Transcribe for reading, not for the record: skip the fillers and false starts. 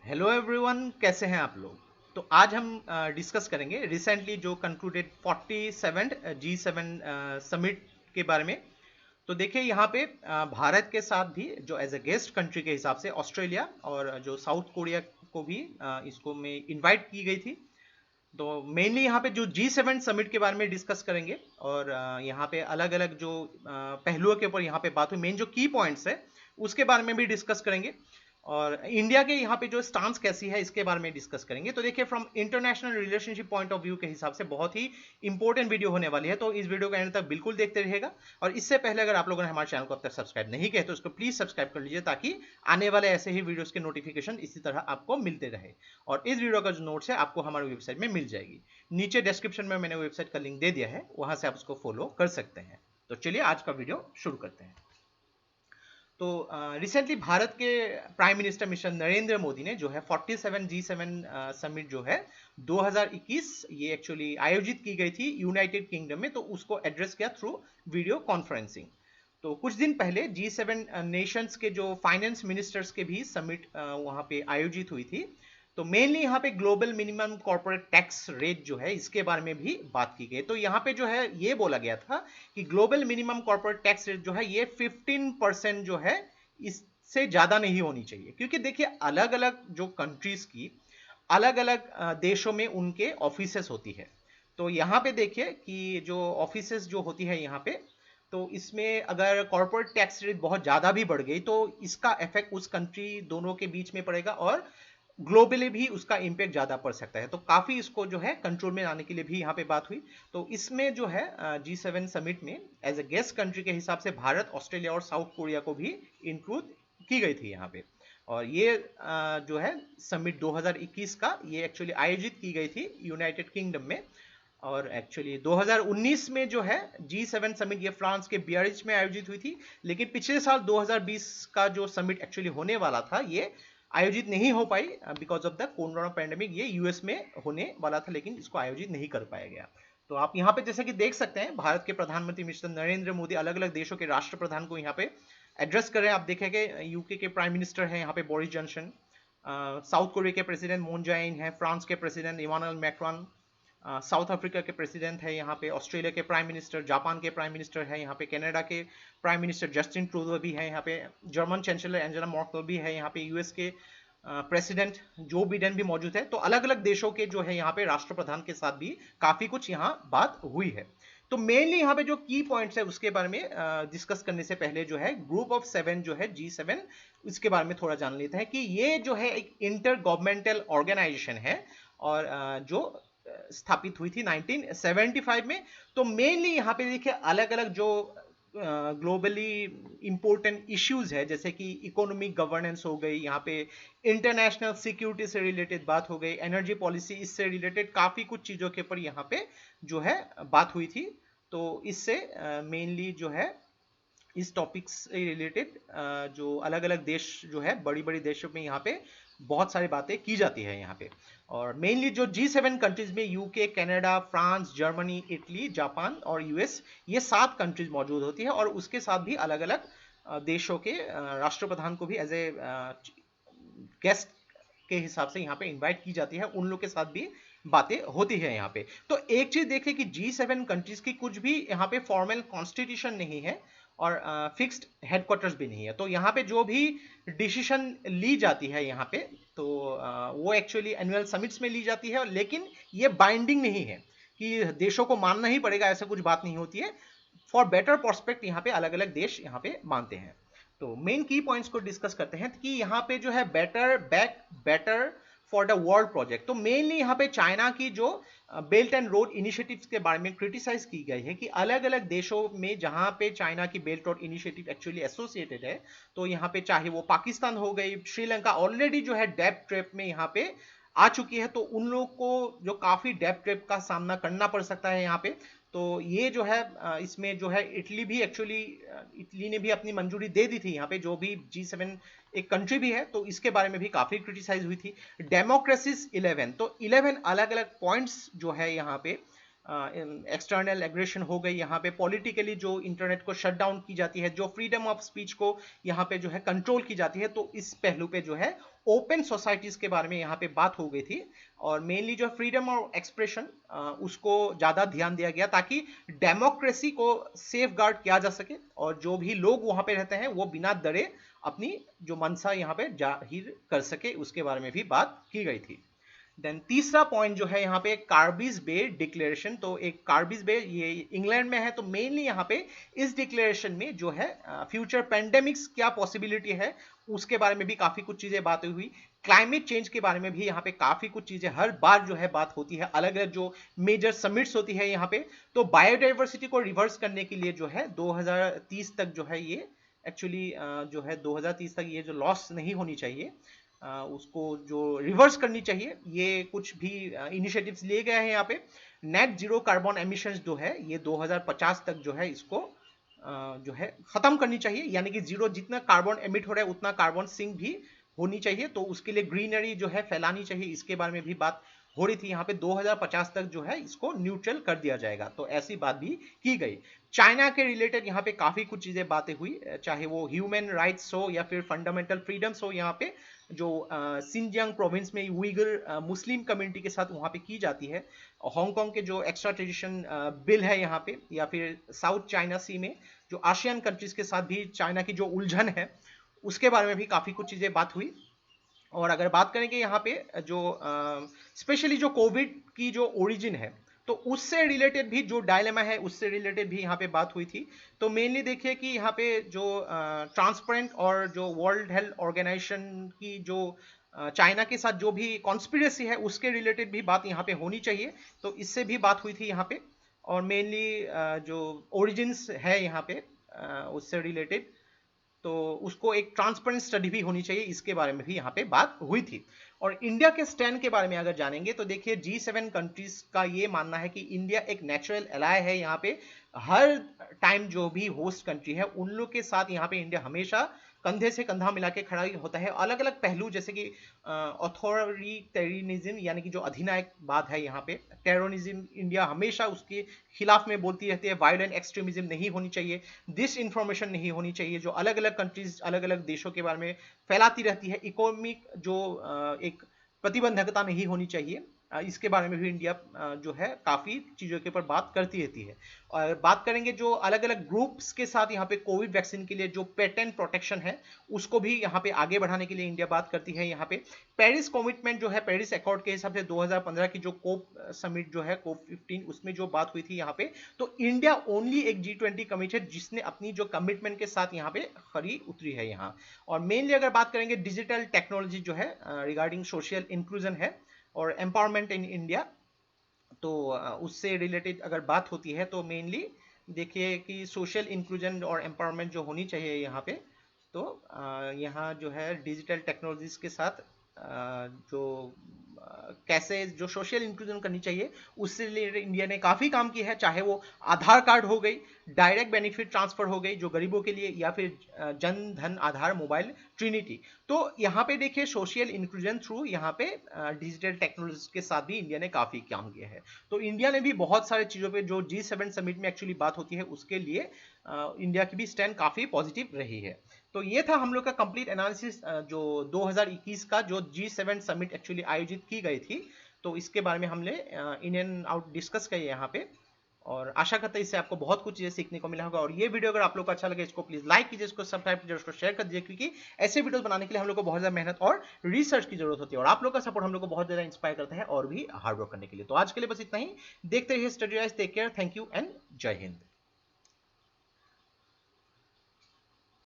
Hello everyone, कैसे हैं आप लोग। तो आज हम डिस्कस करेंगे रिसेंटली जो कंक्लूडेड 47 G7 समिट के बारे में। तो देखिए यहाँ पे भारत के साथ भी जो एज ए गेस्ट कंट्री के हिसाब से ऑस्ट्रेलिया और जो साउथ कोरिया को भी इसको में इनवाइट की गई थी। तो मेनली यहाँ पे जो G7 समिट के बारे में डिस्कस करेंगे और यहाँ पे अलग अलग जो पहलुओं के ऊपर यहाँ पे बात हुई, मेन जो की पॉइंट्स है उसके बारे में भी डिस्कस करेंगे और इंडिया के यहाँ पे जो स्टांस कैसी है इसके बारे में डिस्कस करेंगे। तो देखिए from international relationship point of view के हिसाब से बहुत ही इंपॉर्टेंट वीडियो होने वाली है, तो इस वीडियो का एंड तक बिल्कुल देखते रहिएगा। और इससे पहले अगर आप लोगों ने हमारे चैनल को अब तक सब्सक्राइब नहीं किया तो इसको प्लीज सब्सक्राइब कर लीजिए ताकि आने वाले ऐसे ही वीडियोस के नोटिफिकेशन इसी तरह आपको मिलते रहे। और इस वीडियो का जो नोट्स है आपको हमारी वेबसाइट में मिल जाएगी। नीचे डिस्क्रिप्शन में मैंने वेबसाइट का लिंक दे दिया है, वहां से आप उसको फॉलो कर सकते हैं। तो चलिए आज का वीडियो शुरू करते हैं। तो रिसेंटली भारत के prime minister mister Narendra Modi ने जो है 47 G7 समिट जो है 2021 ये एक्चुअली आयोजित की गई थी यूनाइटेड किंगडम में, तो उसको एड्रेस किया थ्रू वीडियो कॉन्फ्रेंसिंग। तो कुछ दिन पहले G7 नेशंस के जो फाइनेंस मिनिस्टर्स के भी समिट वहां पे आयोजित हुई थी। तो मेनली यहाँ पे global minimum corporate tax rate जो है इसके बारे में भी बात की गई। तो यहाँ पे जो है ये बोला गया था कि global minimum corporate tax rate जो है ये 15% जो है इससे ज्यादा नहीं होनी चाहिए, क्योंकि देखिए अलग अलग जो कंट्रीज की अलग अलग देशों में उनके ऑफिसेस होती है। तो यहाँ पे देखिए कि जो ऑफिसेस जो होती है यहाँ पे, तो इसमें अगर कॉर्पोरेट टैक्स रेट बहुत ज़्यादा भी बढ़ गई तो इसका इफेक्ट उस कंट्री दोनों के बीच में पड़ेगा और ग्लोबली भी उसका इम्पैक्ट ज़्यादा पड़ सकता है। तो काफ़ी इसको जो है कंट्रोल में लाने के लिए भी यहाँ पे बात हुई। तो इसमें जो है G7 समिट में एज ए गेस्ट कंट्री के हिसाब से भारत, ऑस्ट्रेलिया और साउथ कोरिया को भी इंक्लूड की गई थी यहाँ पे। और ये जो है समिट 2021 का ये एक्चुअली आयोजित की गई थी यूनाइटेड किंगडम में। और एक्चुअली 2019 में जो है G7 समिट ये फ्रांस के बियारिट्ज में आयोजित हुई थी, लेकिन पिछले साल 2020 का जो समिट एक्चुअली होने वाला था ये आयोजित नहीं हो पाई because of the corona pandemic. ये यूएस में होने वाला था लेकिन इसको आयोजित नहीं कर पाया गया। तो आप यहाँ पे जैसे कि देख सकते हैं भारत के प्रधानमंत्री मिस्टर नरेंद्र मोदी अलग अलग देशों के राष्ट्रप्रधान को यहाँ पे एड्रेस कर रहे हैं। आप देखेंगे यूके के प्राइम मिनिस्टर हैं यहाँ पे बोरिस जॉनसन, साउथ कोरिया के प्रेसिडेंट मून जाइन है, फ्रांस के president Emmanuel Macron, South Africa के प्रेसिडेंट है यहाँ पे, ऑस्ट्रेलिया के प्राइम मिनिस्टर, जापान के प्राइम मिनिस्टर है यहाँ पे, कनाडा के प्राइम मिनिस्टर जस्टिन ट्रूडो भी है यहाँ पे, जर्मन चांसलर एंजेला मर्केल भी है यहाँ पे, यूएस के प्रेसिडेंट जो बिडेन भी मौजूद है। तो अलग अलग देशों के जो है यहाँ पे राष्ट्रप्रधान के साथ भी काफी कुछ यहाँ बात हुई है। तो मेनली यहाँ पे जो की पॉइंट्स है उसके बारे में डिस्कस करने से पहले जो है ग्रुप ऑफ 7 जो है G7 इसके बारे में थोड़ा जान लेते हैं कि ये जो है एक इंटर गवर्नमेंटल ऑर्गेनाइजेशन है और जो स्थापित हुई थी 1975 में। तो मेनली यहाँ पे देखिए अलग अलग जो ग्लोबली इंपॉर्टेंट इश्यूज है जैसे कि इकोनॉमिक गवर्नेंस हो गई, यहाँ पे इंटरनेशनल सिक्योरिटी से रिलेटेड बात हो गई, एनर्जी पॉलिसी इससे रिलेटेड काफी कुछ चीजों के ऊपर यहाँ पे जो है बात हुई थी। तो इससे मेनली जो है इस टॉपिक से रिलेटेड जो अलग अलग देश जो है बड़ी बड़ी देशों में यहाँ पे बहुत सारी बातें की जाती है यहाँ पे। और मेनली जो G7 कंट्रीज में UK, Canada, France, Germany, Italy, Japan और यूएस ये 7 कंट्रीज मौजूद होती है और उसके साथ भी अलग अलग देशों के राष्ट्रप्रधान को भी एज ए गेस्ट के हिसाब से यहाँ पे इनवाइट की जाती है, उन लोग के साथ भी बातें होती है यहाँ पे। तो एक चीज देखिए कि G7 कंट्रीज की कुछ भी यहाँ पे फॉर्मल कॉन्स्टिट्यूशन नहीं है और फिक्स्ड हेडक्वार्टर्स भी नहीं है। तो यहाँ पे जो भी डिसीजन ली जाती है यहाँ पे तो वो एक्चुअली एनुअल समिट्स में ली जाती है, लेकिन ये बाइंडिंग नहीं है कि देशों को मानना ही पड़ेगा, ऐसा कुछ बात नहीं होती है। फॉर बेटर प्रोस्पेक्ट यहाँ पे अलग अलग देश यहाँ पे मानते हैं। तो मेन की पॉइंट्स को डिस्कस करते हैं कि यहाँ पे जो है better for the world project. तो मेनली यहाँ पे चाइना की जो बेल्ट एंड रोड इनिशिएटिव्स के बारे में क्रिटिसाइज की गई है कि अलग अलग देशों में जहां पे चाइना की belt road initiative actually associated है, तो यहाँ पे चाहे वो पाकिस्तान हो गई, श्रीलंका ऑलरेडी जो है डेब्ट ट्रैप में यहाँ पे आ चुकी है, तो उन लोग को जो काफी डेब्ट ट्रैप का सामना करना पड़ सकता है यहाँ पे। तो ये जो है इसमें जो है इटली भी एक्चुअली इटली ने भी अपनी मंजूरी दे दी थी यहाँ पे, जो भी G7 एक कंट्री भी है, तो इसके बारे में भी काफी क्रिटिसाइज हुई थी। डेमोक्रेसीज 11, तो 11 अलग अलग पॉइंट्स जो है यहाँ पे एक्सटर्नल एग्रेशन हो गई, यहाँ पे पॉलिटिकली जो इंटरनेट को शट डाउन की जाती है, जो फ्रीडम ऑफ स्पीच को यहाँ पे जो है कंट्रोल की जाती है, तो इस पहलू पे जो है ओपन सोसाइटीज के बारे में यहाँ पे बात हो गई थी। और मेनली जो फ्रीडम ऑफ एक्सप्रेशन उसको ज़्यादा ध्यान दिया गया ताकि डेमोक्रेसी को सेफ गार्ड किया जा सके और जो भी लोग वहाँ पे रहते हैं वो बिना डरे अपनी जो मंशा यहाँ पे जाहिर कर सके, उसके बारे में भी बात की गई थी। देन तीसरा पॉइंट जो है यहाँ पे कार्बिस बे डिक्लेरेशन। तो एक कार्बिस बे ये इंग्लैंड में है, तो मेनली यहाँ पे इस डिक्लेरेशन में जो है फ्यूचर पेंडेमिक्स क्या पॉसिबिलिटी है उसके बारे में भी काफी कुछ चीजें बातें हुई। क्लाइमेट चेंज के बारे में भी यहाँ पे काफी कुछ चीजें हर बार जो है बात होती है, अलग अलग जो मेजर समिट्स होती है यहाँ पे। तो बायोडाइवर्सिटी को रिवर्स करने के लिए जो है 2030 तक जो है ये एक्चुअली जो है 2030 तक ये जो लॉस नहीं होनी चाहिए उसको जो रिवर्स करनी चाहिए, ये कुछ भी इनिशिएटिव्स लिए गए हैं यहाँ पे। नेट जीरो कार्बन एमिशंस जो है ये 2050 तक जो है इसको जो है खत्म करनी चाहिए, यानी कि जीरो, जितना कार्बन एमिट हो रहा है उतना कार्बन सिंक भी होनी चाहिए। तो उसके लिए ग्रीनरी जो है फैलानी चाहिए, इसके बारे में भी बात हो रही थी यहाँ पे। 2050 तक जो है इसको न्यूट्रल कर दिया जाएगा, तो ऐसी बात भी की गई। चाइना के रिलेटेड यहाँ पे काफी कुछ चीजें बातें हुई, चाहे वो ह्यूमन राइट्स हो या फिर फंडामेंटल फ्रीडम्स हो। यहाँ पे जो सिंजियांग प्रोविंस में उइगर मुस्लिम कम्युनिटी के साथ वहाँ पे की जाती है। हांगकांग के जो एक्स्ट्रा ट्रेडिशन बिल है यहाँ पे, या फिर साउथ चाइना सी में जो आसियान कंट्रीज के साथ भी चाइना की जो उलझन है उसके बारे में भी काफी कुछ चीजें बात हुई। और अगर बात करेंगे यहाँ पे जो स्पेशली जो कोविड की जो ओरिजिन है, तो उससे रिलेटेड भी जो डायलेमा है उससे रिलेटेड भी यहाँ पे बात हुई थी। तो मेनली देखिए कि यहाँ पे जो ट्रांसपेरेंट और जो वर्ल्ड हेल्थ ऑर्गेनाइजेशन की जो चाइना के साथ जो भी कॉन्स्पिरेसी है उसके रिलेटेड भी बात यहाँ पे होनी चाहिए, तो इससे भी बात हुई थी यहाँ पे। और मेनली जो ओरिजिन्स है यहाँ पे उससे रिलेटेड, तो उसको एक ट्रांसपेरेंट स्टडी भी होनी चाहिए, इसके बारे में भी यहाँ पे बात हुई थी। और इंडिया के स्टैंड के बारे में अगर जानेंगे तो देखिए G7 कंट्रीज का ये मानना है कि इंडिया एक नेचुरल एलाय है यहाँ पे। हर टाइम जो भी होस्ट कंट्री है उन लोग के साथ यहाँ पे इंडिया हमेशा कंधे से कंधा मिला के खड़ा होता है। अलग अलग पहलू जैसे कि ऑथोरिटेरियनिज्म यानी कि जो अधिनायकवाद है यहाँ पे, टेररिज्म इंडिया हमेशा उसके खिलाफ में बोलती रहती है। वायलेंट एक्सट्रीमिज्म नहीं होनी चाहिए, डिस इन्फॉर्मेशन नहीं होनी चाहिए जो अलग अलग कंट्रीज अलग अलग देशों के बारे में फैलाती रहती है। इकोनॉमिक जो एक प्रतिबंधकता नहीं होनी चाहिए, इसके बारे में भी इंडिया जो है काफी चीजों के ऊपर बात करती रहती है। और बात करेंगे जो अलग अलग ग्रुप्स के साथ यहाँ पे कोविड वैक्सीन के लिए जो पेटेंट प्रोटेक्शन है उसको भी यहाँ पे आगे बढ़ाने के लिए इंडिया बात करती है। यहाँ पे पेरिस कमिटमेंट जो है, पेरिस अकॉर्ड के हिसाब से 2015 की जो कोप समिट जो है कोप 15 उसमें जो बात हुई थी यहाँ पे, तो इंडिया ओनली एक G20 कमिटेड जिसने अपनी जो कमिटमेंट के साथ यहाँ पे खरी उतरी है यहाँ। और मेनली अगर बात करेंगे डिजिटल टेक्नोलॉजी जो है रिगार्डिंग सोशल इंक्लूजन है और एम्पावरमेंट इन इंडिया, तो उससे रिलेटेड अगर बात होती है तो मेनली देखिए कि सोशल इंक्लूजन और एम्पावरमेंट जो होनी चाहिए यहाँ पे, तो यहाँ जो है डिजिटल टेक्नोलॉजीज के साथ जो कैसे जो सोशल इंक्लूजन करनी चाहिए उससे रिलेटेड इंडिया ने काफी काम किया है। चाहे वो आधार कार्ड हो गई, डायरेक्ट बेनिफिट ट्रांसफर हो गई जो गरीबों के लिए, या फिर जन धन आधार मोबाइल ट्रिनिटी। तो यहाँ पे देखिए सोशल इंक्लूजन थ्रू यहाँ पे डिजिटल टेक्नोलॉजी के साथ भी इंडिया ने काफी काम किया है। तो इंडिया ने भी बहुत सारे चीजों पे जो G7 समिट में एक्चुअली बात होती है उसके लिए इंडिया की भी स्टैंड काफी पॉजिटिव रही है। तो ये था हम लोग का कंप्लीट एनालिसिस जो 2021 का जो G7 समिट एक्चुअली आयोजित की गई थी, तो इसके बारे में हमने इन एंड आउट डिस्कस किया यहाँ पे। और आशा करता है इससे आपको बहुत कुछ चीजें सीखने को मिला होगा। और ये वीडियो अगर आप लोग को अच्छा लगे इसको प्लीज लाइक कीजिए, इसको सब्सक्राइब कीजिए, इसको शेयर कर दीजिए, क्योंकि ऐसे वीडियोस बनाने के लिए हम लोग को बहुत ज्यादा मेहनत और रिसर्च की जरूरत होती है और आप लोग का सपोर्ट हम लोग को बहुत ज्यादा इंस्पायर करता है और भी हार्ड वर्क करने के लिए। तो आज के लिए बस इतना ही, देखते रहिए study guys, take care, thank you and Jai Hind.